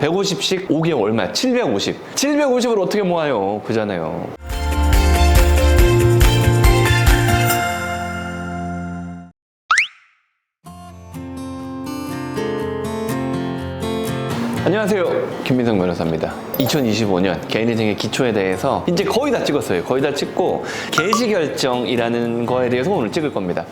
150씩 5개월 얼마야? 750. 750을 어떻게 모아요? 그잖아요. 안녕하세요, 김민성 변호사입니다. 2025년 개인인생의 기초에 대해서 이제 거의 다 찍었어요. 거의 다 찍고 개시결정이라는 거에 대해서 오늘 찍을 겁니다.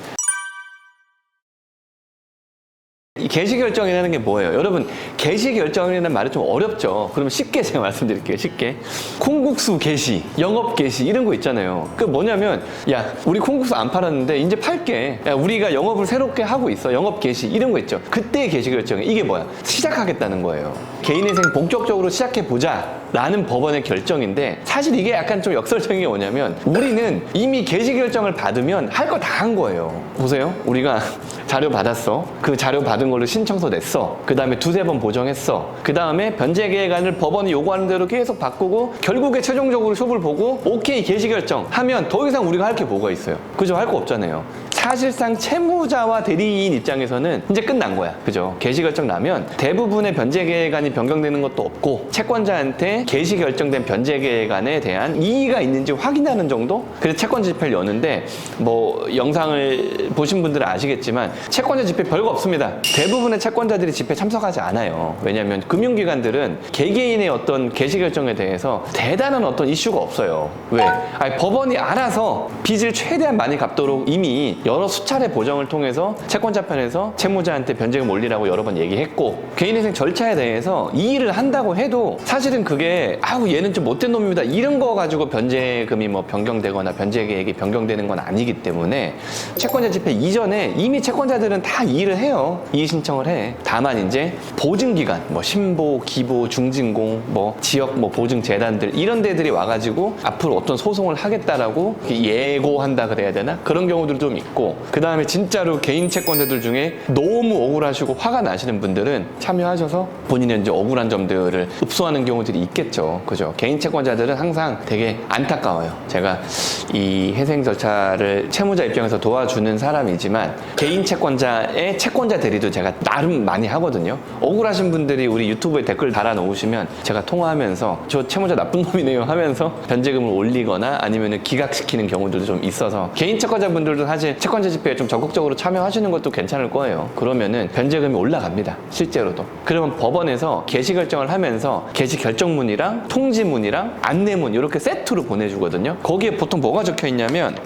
이 개시결정이라는 게 뭐예요? 여러분, 개시결정이라는 말이 좀 어렵죠? 그러면 쉽게 제가 말씀드릴게요. 쉽게. 콩국수 개시, 영업 개시 이런 거 있잖아요. 그 뭐냐면, 야, 우리 콩국수 안 팔았는데 이제 팔게. 야, 우리가 영업을 새롭게 하고 있어. 영업 개시 이런 거 있죠. 그때의 개시결정이 이게 뭐야? 시작하겠다는 거예요. 개인인생 본격적으로 시작해보자 라는 법원의 결정인데, 사실 이게 약간 좀 역설적인 게 뭐냐면, 우리는 이미 개시결정을 받으면 할 거 다 한 거예요. 보세요. 우리가 자료 받았어. 그 자료 받은 걸로 신청서 냈어. 그 다음에 두세 번 보정했어. 그 다음에 변제계획안을 법원이 요구하는 대로 계속 바꾸고 결국에 최종적으로 숍을 보고 오케이 개시결정 하면 더 이상 우리가 할 게 뭐가 있어요? 그죠? 할 거 없잖아요. 사실상 채무자와 대리인 입장에서는 이제 끝난 거야. 그죠? 개시결정 나면 대부분의 변제계획안이 변경되는 것도 없고 채권자한테 개시결정된 변제계획안에 대한 이의가 있는지 확인하는 정도? 그래서 채권자 집회를 여는데, 뭐 영상을 보신 분들은 아시겠지만 채권자 집회 별거 없습니다. 대부분의 채권자들이 집회 참석하지 않아요. 왜냐하면 금융기관들은 개개인의 어떤 개시결정에 대해서 대단한 어떤 이슈가 없어요. 왜? 아니, 법원이 알아서 빚을 최대한 많이 갚도록 이미 여러 수차례 보정을 통해서 채권자 편에서 채무자한테 변제금 올리라고 여러 번 얘기했고, 개인인생 절차에 대해서 이의를 한다고 해도 사실은 그게 아우 얘는 좀 못된 놈입니다 이런 거 가지고 변제금이 뭐 변경되거나 변제계획이 변경되는 건 아니기 때문에 채권자 집회 이전에 이미 채권자들은 다 이의를 해요. 이의 신청을 해. 다만 이제 보증기관, 뭐 신보, 기보, 중진공, 뭐 지역 뭐 보증재단들 이런 데들이 와가지고 앞으로 어떤 소송을 하겠다라고 예고한다 그래야 되나? 그런 경우들도 좀 있고, 그 다음에 진짜로 개인 채권자들 중에 너무 억울하시고 화가 나시는 분들은 참여하셔서 본인의 이제 억울한 점들을 흡수하는 경우들이 있겠죠. 그죠? 개인 채권자들은 항상 되게 안타까워요. 제가 이 회생 절차를 채무자 입장에서 도와주는 사람이지만 개인 채권자의 채권자 대리도 제가 나름 많이 하거든요. 억울하신 분들이 우리 유튜브에 댓글 달아놓으시면 제가 통화하면서 저 채무자 나쁜 놈이네요 하면서 변제금을 올리거나 아니면 기각시키는 경우들도 좀 있어서, 개인 채권자분들도 사실 채권자 집회에 좀 적극적으로 참여하시는 것도 괜찮을 거예요. 그러면은 변제금이 올라갑니다. 실제로도. 그러면 법원에서 개시결정을 하면서 개시결정문이랑 통지문이랑 안내문 이렇게 세트로 보내주거든요. 거기에 보통 뭐가 적혀 있냐면,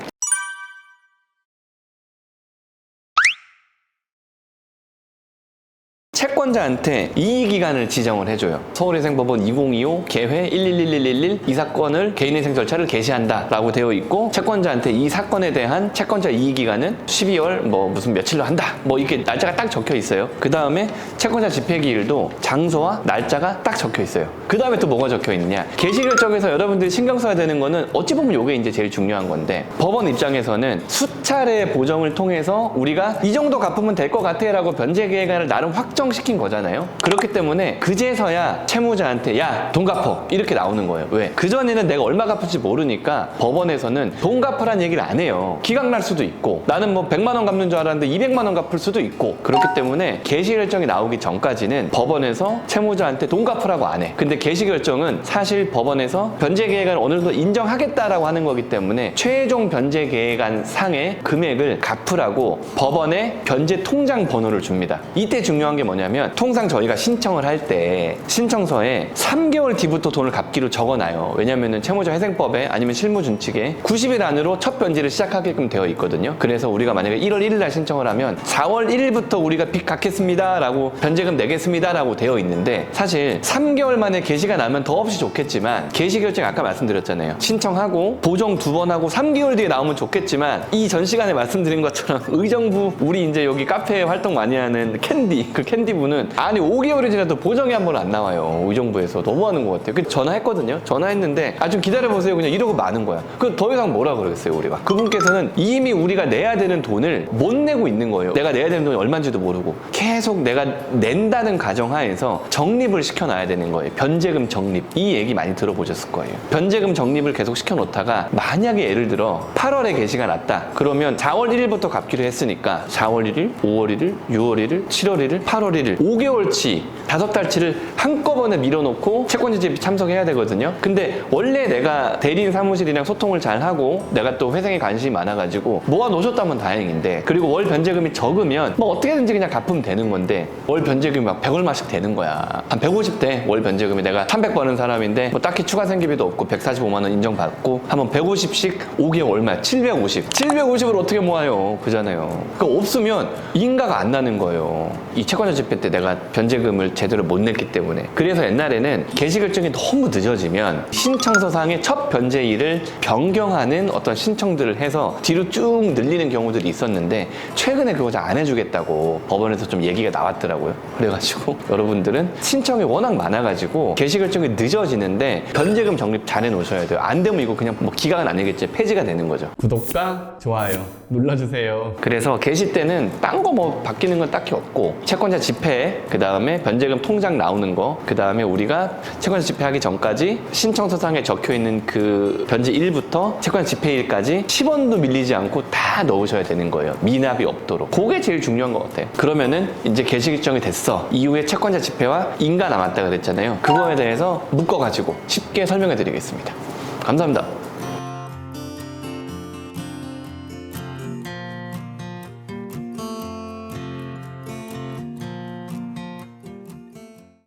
채권자한테 이의기간을 지정을 해줘요. 서울회생법원 2025 개회 111111 이 사건을 개인인생 절차를 개시한다 라고 되어 있고, 채권자한테 이 사건에 대한 채권자 이의기간은 12월 뭐 무슨 며칠로 한다 뭐 이렇게 날짜가 딱 적혀 있어요. 그 다음에 채권자 집회기일도 장소와 날짜가 딱 적혀 있어요. 그 다음에 또 뭐가 적혀 있느냐, 개시결정에서 여러분들이 신경 써야 되는 거는 어찌 보면 이게 이제 제일 중요한 건데, 법원 입장에서는 수차례 보정을 통해서 우리가 이 정도 갚으면 될 것 같아 라고 변제계획안을 나름 확정시킨 거잖아요. 그렇기 때문에 그제서야 채무자한테 야 돈 갚어 이렇게 나오는 거예요. 왜? 그전에는 내가 얼마 갚을지 모르니까 법원에서는 돈 갚으란 얘기를 안 해요. 기각 날 수도 있고, 나는 뭐 100만 원 갚는 줄 알았는데 200만 원 갚을 수도 있고, 그렇기 때문에 개시결정이 나오기 전까지는 법원에서 채무자한테 돈 갚으라고 안 해. 근데 개시결정은 사실 법원에서 변제계획안을 어느 정도 인정하겠다라고 하는 거기 때문에 최종 변제계획안 상의 금액을 갚으라고 법원에 변제 통장 번호를 줍니다. 이때 중요한 게 뭐냐면, 통상 저희가 신청을 할 때 신청서에 3개월 뒤부터 돈을 갚기로 적어놔요. 왜냐면은 채무자 회생법에 아니면 실무준칙에 90일 안으로 첫 변제를 시작하게끔 되어 있거든요. 그래서 우리가 만약에 1월 1일 날 신청을 하면 4월 1일부터 우리가 빚 갚겠습니다 라고 변제금 내겠습니다 라고 되어 있는데, 사실 3개월 만에 개시가 나면 더없이 좋겠지만, 개시결정 아까 말씀드렸잖아요. 신청하고 보정 2번 하고 3개월 뒤에 나오면 좋겠지만, 이 전 시간에 말씀드린 것처럼 의정부 우리 이제 여기 카페 활동 많이 하는 캔디, 그 캔디분은 아니 5개월이 지나도 보정이 한 번 안 나와요. 의정부에서 너무하는 것 같아요. 그래서 전화했거든요. 전화했는데 좀 기다려보세요 그냥 이러고 마는 거야. 그 더 이상 뭐라 그러겠어요 우리가. 그분께서는 이미 우리가 내야 되는 돈을 못 내고 있는 거예요. 내가 내야 되는 돈이 얼마인지도 모르고 계속 내가 낸다는 가정하에서 적립을 시켜놔야 되는 거예요. 변제금 적립. 이 얘기 많이 들어보셨을 거예요. 변제금 적립을 계속 시켜놓다가 만약에 예를 들어 8월에 개시가 났다 그러면 4월 1일부터 갚기로 했으니까 4월 1일, 5월 1일, 6월 1일, 7월 1일, 8월 1일 5개월치 5달치를 한꺼번에 밀어놓고 채권자 집회 참석해야 되거든요. 근데 원래 내가 대리인 사무실이랑 소통을 잘 하고 내가 또 회생에 관심이 많아가지고 모아 놓으셨다면 다행인데, 그리고 월 변제금이 적으면 뭐 어떻게든지 그냥 갚으면 되는 건데 월 변제금이 막 100얼마씩 되는 거야. 한 150대 월 변제금이 내가 300 버는 사람인데 뭐 딱히 추가 생계비도 없고 145만 원 인정받고 하면 150씩 5개월 얼마야? 750. 750을 어떻게 모아요? 그잖아요. 그거 없으면 인가가 안 나는 거예요. 이 채권자 집회 때 내가 변제금을 제대로 못 냈기 때문에. 그래서 옛날에는 개시결정이 너무 늦어지면 신청서상의 첫 변제일을 변경하는 어떤 신청들을 해서 뒤로 쭉 늘리는 경우들이 있었는데, 최근에 그거 잘 안 해주겠다고 법원에서 좀 얘기가 나왔더라고요. 그래가지고 여러분들은 신청이 워낙 많아가지고 개시결정이 늦어지는데 변제금 적립 잘 해놓으셔야 돼요. 안 되면 이거 그냥 뭐 기각은 아니겠지, 폐지가 되는 거죠. 구독과 좋아요 눌러주세요. 그래서 개시 때는 딴 거 뭐 바뀌는 건 딱히 없고, 채권자 집회, 그 다음에 변제금 통장 나오는 거, 그 다음에 우리가 채권자 집회하기 전까지 신청서상에 적혀있는 그 변제일부터 채권자 집회일까지 10원도 밀리지 않고 다 넣으셔야 되는 거예요. 미납이 없도록. 그게 제일 중요한 것 같아요. 그러면은 이제 개시 결정이 됐어. 이후에 채권자 집회와 인가 남았다 그랬잖아요. 그거에 대해서 묶어가지고 쉽게 설명해 드리겠습니다. 감사합니다.